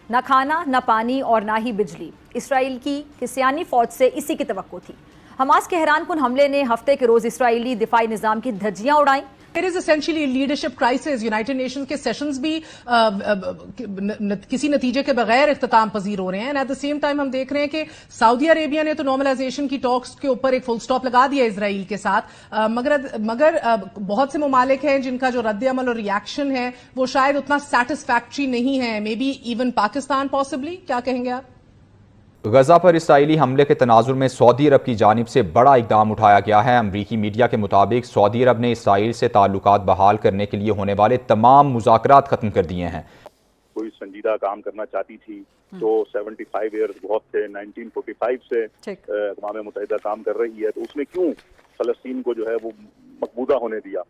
نہ کھانا، نہ پانی اور نہ ہی بجلی۔ اسرائیل کی کسیانی فوج سے اسی کی توقع تھی۔ حماس کے حیران کن حملے نے ہفتے کے روز اسرائیلی دفاعی نظام کی دھجیاں اڑائیں۔ It is essentially a leadership crisis. United nations کے سیشنز بھی کسی نتیجے کے بغیر اختتام پذیر ہو رہے ہیں. ایٹ دا سیم ٹائم ہم دیکھ رہے ہیں کہ سعودی عربیہ نے تو نارملائزیشن کی ٹاکس کے اوپر ایک فل سٹاپ لگا دیا اسرائیل کے ساتھ، مگر بہت سے ممالک ہیں جن کا جو رد عمل اور ریاکشن ہے وہ شاید اتنا سیٹسفیکٹری نہیں ہے. May be even Pakistan possibly. کیا کہیں گے آپ؟ غزہ پر اسرائیلی حملے کے تناظر میں سعودی عرب کی جانب سے بڑا اقدام اٹھایا گیا ہے۔ امریکی میڈیا کے مطابق سعودی عرب نے اسرائیل سے تعلقات بحال کرنے کے لیے ہونے والے تمام مذاکرات ختم کر دیے ہیں۔ کوئی سنجیدہ کام کرنا چاہتی تھی تو 75 ایئرز بہت تھے، 1945 سے اقوام متحدہ کام کر رہی ہے، تو اس میں کیوں فلسطین کو جو ہے وہ مقبوضہ ہونے دیا؟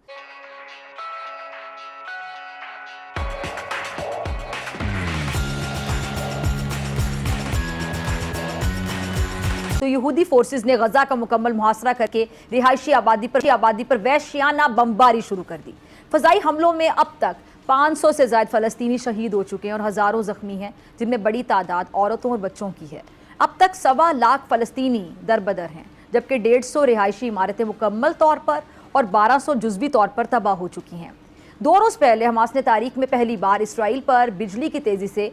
تو یہودی فورسز نے غزہ کا مکمل محاصرہ کر کے رہائشی آبادی پر وحشیانہ بمباری شروع کر دی۔ فضائی حملوں میں اب تک 500 سے زائد فلسطینی شہید ہو چکے ہیں اور ہزاروں زخمی ہیں، جن میں بڑی تعداد عورتوں اور بچوں کی ہے۔ اب تک 1.25 لاکھ فلسطینی دربدر ہیں، جبکہ 150 رہائشی عمارتیں مکمل طور پر اور 1200 جزوی طور پر تباہ ہو چکی ہیں۔ 2 روز پہلے حماس نے تاریخ میں پہلی بار اسرائیل پر بجلی کی تیزی سے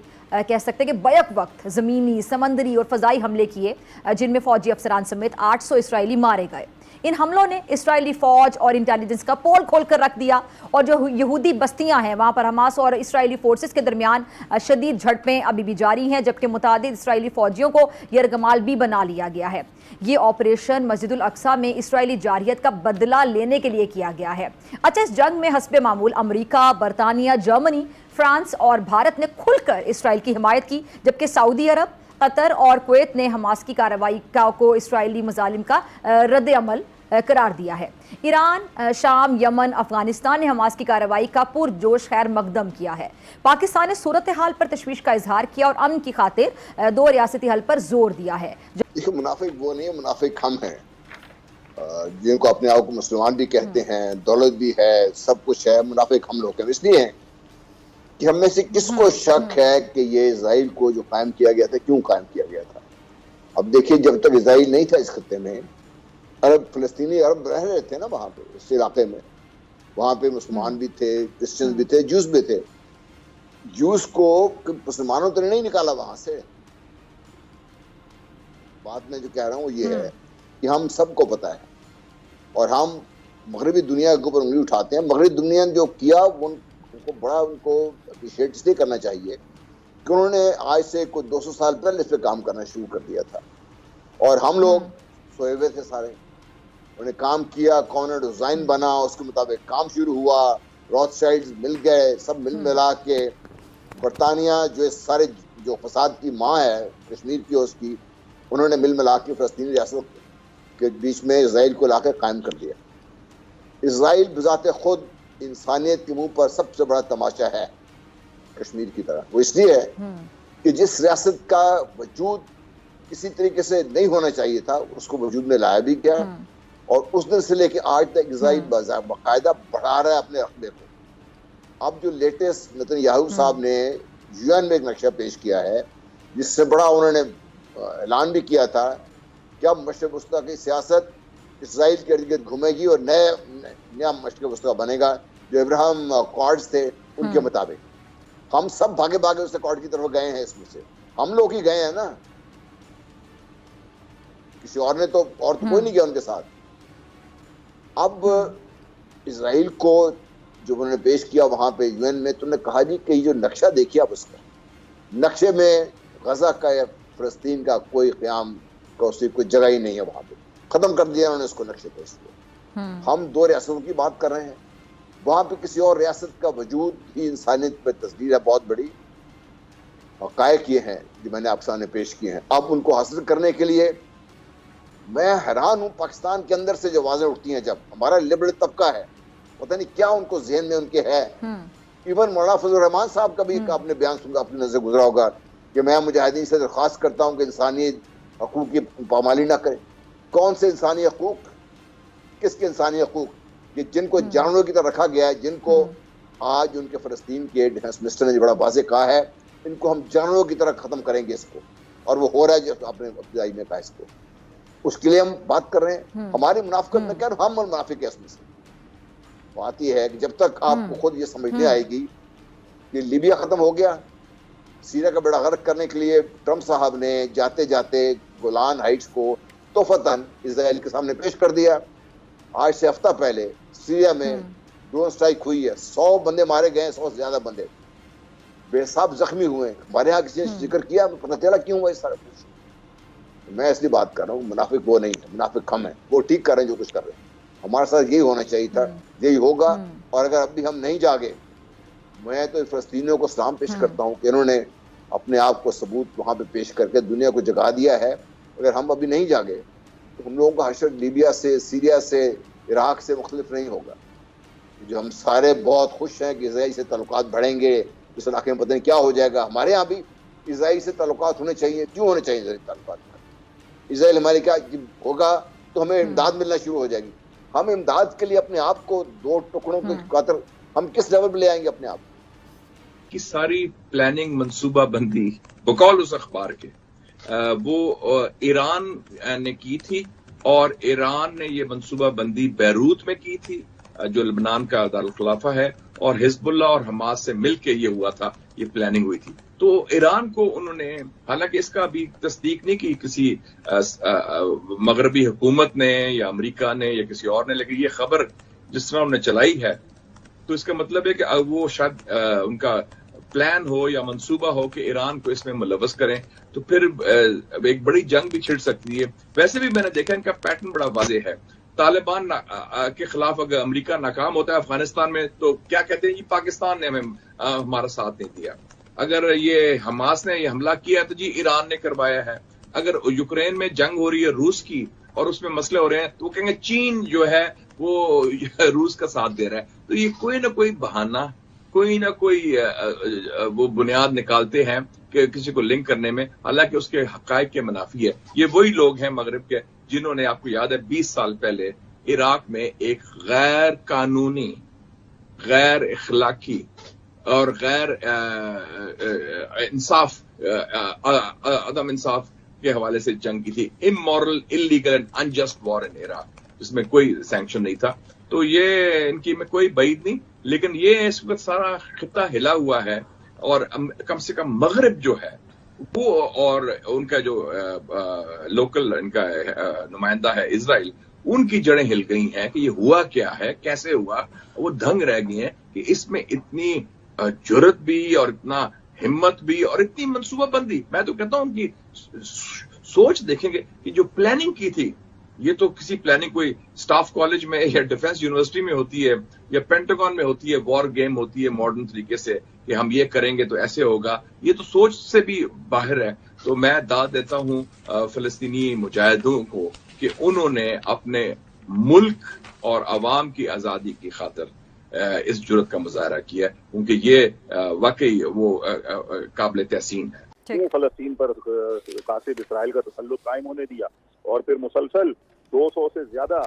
کہہ سکتے ہیں کہ بیک وقت زمینی، سمندری اور فضائی حملے کیے، جن میں فوجی افسران سمیت 800 اسرائیلی مارے گئے۔ ان حملوں نے اسرائیلی فوج اور انٹیلیجنس کا پول کھول کر رکھ دیا، اور جو یہودی بستیاں ہیں وہاں پر حماس اور اسرائیلی فورسز کے درمیان شدید جھڑپیں ابھی بھی جاری ہیں، جبکہ متعدد اسرائیلی فوجیوں کو یرغمال بھی بنا لیا گیا ہے۔ یہ آپریشن مسجد الاقصیٰ میں اسرائیلی جارحیت کا بدلہ لینے کے لیے کیا گیا ہے۔ اچھا، اس جنگ میں حسب معمول امریکہ، برطانیہ، جرمنی، فرانس اور بھارت نے کھل کر اسرائیل کی حمایت کی، جبکہ سعودی عرب، قطر اور کویت نے حماس کی کارروائی کو اسرائیلی مظالم کا رد عمل قرار دیا ہے۔ ایران، شام، یمن، افغانستان نے حماس کی کارروائی کا پرجوش خیر مقدم کیا ہے۔ پاکستان نے صورتحال پر تشویش کا اظہار کیا اور امن کی خاطر 2 ریاستی حل پر زور دیا ہے۔ منافق وہ نہیں ہے، منافق ہم ہیں جن کو اپنے آپ کو مسلمان بھی کہتے ہیں، دولت بھی ہے، سب کچھ ہے۔ منافق ہم لوگ ہیں، اس لیے ہیں کہ ہم میں سے کس کو شک ہے کہ یہ اسرائیل کو جو قائم کیا گیا تھا کیوں قائم کیا گیا تھا؟ اب دیکھیے، جب تک اسرائیل نہیں تھا اس خطے میں، فلسطینی عرب رہ رہے تھے نا وہاں پہ، اس علاقے میں، وہاں پہ مسلمان بھی تھے، کرسچنز بھی تھے، جوز بھی تھے۔ جوز کو مسلمانوں تو نے نہیں نکالا وہاں سے۔ بات میں جو کہہ رہا ہوں وہ یہ ہے کہ ہم سب کو پتہ ہے، اور ہم مغربی دنیا کے اوپر انگلی اٹھاتے ہیں۔ مغربی دنیا نے جو کیا ان کو بڑا اپریشیٹ اس لیے کرنا چاہیے کہ انہوں نے آج سے کوئی 200 سال پہلے اس پہ کام کرنا شروع کر دیا تھا، اور ہم لوگ سوئے ہوئے تھے سارے۔ انہوں نے کام کیا، کارنر ڈیزائن بنا، اس کے مطابق کام شروع ہوا، روتھ شائلڈز مل گئے، سب مل ملا کے برطانیہ جو اس سارے جو فساد کی ماں ہے کشمیر کی، اس کی انہوں نے مل ملا کے فلسطینی ریاست کے بیچ میں اسرائیل کو لا کے قائم کر دیا۔ اسرائیل بذات خود انسانیت کے منہ پر سب سے بڑا تماشا ہے کشمیر کی طرح۔ وہ اس لیے ہے کہ جس ریاست کا وجود کسی طریقے سے نہیں ہونا چاہیے تھا اس کو وجود میں لایا بھی گیا، اور اس دن سے لے کے آج تک اسرائیل باقاعدہ بڑھا رہا ہے اپنے رقبے کو۔ اب جو لیٹسٹ نتنیاہو صاحب نے یو این میں ایک نقشہ پیش کیا ہے، جس سے بڑا انہوں نے اعلان بھی کیا تھا کہ اب مشرق وسطیٰ کی سیاست اسرائیل کے ارد گرد گھومے گی، اور نیا مشرق وسطیٰ بنے گا جو ابراہم اکارڈز تھے ان کے مطابق۔ ہم سب بھاگے بھاگے اس اکارڈ کی طرف گئے ہیں، اس میں سے ہم لوگ ہی گئے ہیں نا، کسی اور نے تو کوئی نہیں گیا ان کے ساتھ۔ اب اسرائیل کو جو انہوں نے پیش کیا وہاں پہ یو این میں، تو نے کہا جی کہ یہ جو نقشہ دیکھیے آپ، اس کا نقشے میں غزہ کا یا فلسطین کا کوئی قیام کا اس کی کوئی جگہ ہی نہیں ہے، وہاں پہ ختم کر دیا انہوں نے اس کو، نقشے پیش کیا۔ ہم 2 ریاستوں کی بات کر رہے ہیں، وہاں پہ کسی اور ریاست کا وجود ہی انسانیت پہ تصویر ہے بہت بڑی۔ حقائق یہ ہیں جو میں نے آپ سامنے پیش کیے ہیں۔ اب ان کو حاصل کرنے کے لیے میں حیران ہوں پاکستان کے اندر سے جو آوازیں اٹھتی ہیں، جب ہمارا لبرل طبقہ ہے، پتہ نہیں کیا ان کو ذہن میں ان کے ہے۔ ایون مولانا فضل الرحمان صاحب کا بھی آپ نے بیان سن، اپنی نظر گزرا ہوگا کہ میں مجاہدین سے درخواست کرتا ہوں کہ انسانی حقوق کی پامالی نہ کریں۔ کون سے انسانی حقوق؟ کس کے انسانی حقوق؟ کہ جن کو جانوروں کی طرح رکھا گیا ہے، جن کو آج ان کے فلسطین کے ڈیفنس منسٹر نے بڑا واضح کہا ہے ان کو ہم جانوروں کی طرح ختم کریں گے اس کو, اور وہ ہو رہا ہے جو آپ نے ابتدائی میں کہا اس کو. اس کے لیے ہم بات کر رہے ہیں. ہماری منافقت میں کیا, ہم منافق ہیں اس میں سے. بات یہ ہے کہ جب تک آپ کو خود یہ سمجھنے آئے گی کہ لیبیا ختم ہو گیا, سیریا کا بیڑا غرق کرنے کے لیے ٹرمپ صاحب نے جاتے جاتے گولان ہائٹس کو توفتاً اسرائیل کے سامنے پیش کر دیا. آج سے ہفتہ پہلے سیریا میں ڈرون سٹرائک ہوئی ہے, 100 بندے مارے گئے ہیں, 100 سے زیادہ بندے بے حساب زخمی ہوئے ہیں. ہمارے یہاں کسی نے ذکر کیا, پتہ چلا کیوں ہوا اس سارا کچھ. میں اس لیے بات کر رہا ہوں, منافق وہ نہیں ہے, منافق ہم ہیں. وہ ٹھیک کر رہے ہیں جو کچھ کر رہے ہیں. ہمارے ساتھ یہی ہونا چاہیے تھا, یہی ہوگا. اور اگر ابھی ہم نہیں جاگے, میں تو فلسطینیوں کو سلام پیش کرتا ہوں کہ انہوں نے اپنے آپ کو ثبوت وہاں پہ پیش کر کے دنیا کو جگا دیا ہے. اگر ہم ابھی نہیں جاگے تو ہم لوگوں کا حشر لیبیا سے, سیریا سے, عراق سے مختلف نہیں ہوگا. جو ہم سارے بہت خوش ہیں کہ اسرائیل سے تعلقات بڑھیں گے, اس علاقے میں پتہ نہیں کیا ہو جائے گا. ہمارے یہاں بھی اسرائیل سے تعلقات ہونے چاہیے. کیوں ہونے چاہیے اسرائیل تعلقات؟ اسرائیل ہمارے کیا ہوگا تو ہمیں امداد ملنا شروع ہو جائے گی. ہم امداد کے لیے اپنے آپ کو 2 ٹکڑوں کے خاطر ہم کس لیول پہ لے آئیں گے اپنے آپ کی ساری پلاننگ منصوبہ بندی بقول اس اخبار کے وہ ایران نے کی تھی, اور ایران نے یہ منصوبہ بندی بیروت میں کی تھی جو لبنان کا دارالخلافہ ہے, اور حزب اللہ اور حماس سے مل کے یہ ہوا تھا, یہ پلاننگ ہوئی تھی. تو ایران کو انہوں نے, حالانکہ اس کا ابھی تصدیق نہیں کی کسی مغربی حکومت نے یا امریکہ نے یا کسی اور نے, لیکن یہ خبر جس طرح انہوں نے چلائی ہے تو اس کا مطلب ہے کہ وہ شاید ان کا پلان ہو یا منصوبہ ہو کہ ایران کو اس میں ملوث کریں, تو پھر ایک بڑی جنگ بھی چھڑ سکتی ہے. ویسے بھی میں نے دیکھا ان کا پیٹرن بڑا واضح ہے. طالبان کے خلاف اگر امریکہ ناکام ہوتا ہے افغانستان میں تو کیا کہتے ہیں, یہ پاکستان نے ہمیں ہمارا ساتھ نہیں دیا. اگر یہ حماس نے یہ حملہ کیا تو جی ایران نے کروایا ہے. اگر یوکرین میں جنگ ہو رہی ہے روس کی اور اس میں مسئلے ہو رہے ہیں تو وہ کہیں گے چین جو ہے وہ روس کا ساتھ دے رہا ہے. تو یہ کوئی نہ کوئی بہانہ, کوئی نہ کوئی وہ بنیاد نکالتے ہیں کہ کسی کو لنک کرنے میں, حالانکہ اس کے حقائق کے منافی ہے. یہ وہی لوگ ہیں مغرب کے جنہوں نے, آپ کو یاد ہے 20 سال پہلے عراق میں ایک غیر قانونی, غیر اخلاقی اور غیر انصاف, عدم انصاف کے حوالے سے جنگ کی تھی. امورل, انلیگل اینڈ انجسٹ وار ان عراق, جس میں کوئی سینکشن نہیں تھا. تو یہ ان کی میں کوئی بعید نہیں, لیکن یہ اس وقت سارا خطہ ہلا ہوا ہے, اور کم سے کم مغرب جو ہے وہ, اور ان کا جو لوکل ان کا نمائندہ ہے اسرائیل, ان کی جڑیں ہل گئی ہیں کہ یہ ہوا کیا ہے, کیسے ہوا. وہ دھنگ رہ گئی ہیں کہ اس میں اتنی جرت بھی اور اتنا ہمت بھی اور اتنی منصوبہ بندی. میں تو کہتا ہوں ان کی سوچ دیکھیں گے کہ جو پلاننگ کی تھی, یہ تو کسی پلاننگ کوئی سٹاف کالج میں یا ڈیفنس یونیورسٹی میں ہوتی ہے یا پینٹاگون میں ہوتی ہے, وار گیم ہوتی ہے ماڈرن طریقے سے کہ ہم یہ کریں گے تو ایسے ہوگا. یہ تو سوچ سے بھی باہر ہے. تو میں داد دیتا ہوں فلسطینی مجاہدوں کو کہ انہوں نے اپنے ملک اور عوام کی آزادی کی خاطر اس جرت کا مظاہرہ کیا ہے, کیونکہ یہ واقعی وہ قابل تحسین ہے. کیوں فلسطین پر قاصد اسرائیل کا تسلط قائم ہونے دیا, اور پھر مسلسل 200 سے زیادہ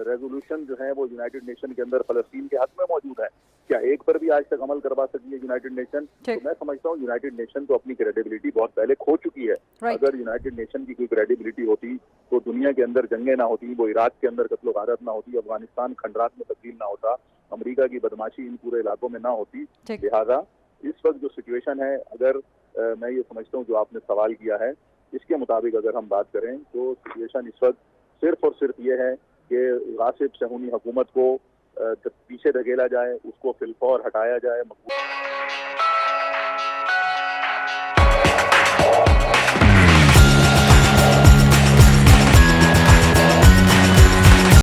ریزولوشن جو ہیں وہ یونائٹڈ نیشن کے اندر فلسطین کے حق میں موجود ہیں. کیا ایک پر بھی آج تک عمل کروا سکی ہے یونائٹڈ نیشن؟ تو میں سمجھتا ہوں یونائٹڈ نیشن تو اپنی کریڈیبلٹی بہت پہلے کھو چکی ہے. اگر یونائٹڈ نیشن کی کوئی کریڈیبلٹی ہوتی تو دنیا کے اندر جنگیں نہ ہوتی, وہ عراق کے اندر قتل و غارت نہ ہوتی, افغانستان کھنڈرات میں تبدیل نہ ہوتا, امریکہ کی بدماشی ان پورے علاقوں میں نہ ہوتی. لہٰذا اس وقت جو سچویشن ہے, اگر میں یہ سمجھتا ہوں جو آپ نے سوال کیا ہے اس کے مطابق اگر ہم بات کریں تو سچویشن اس وقت صرف اور صرف یہ ہے کہ غاصب صہیونی حکومت کو پیچھے دھکیلا جائے, اس کو فی الفور ہٹایا جائے.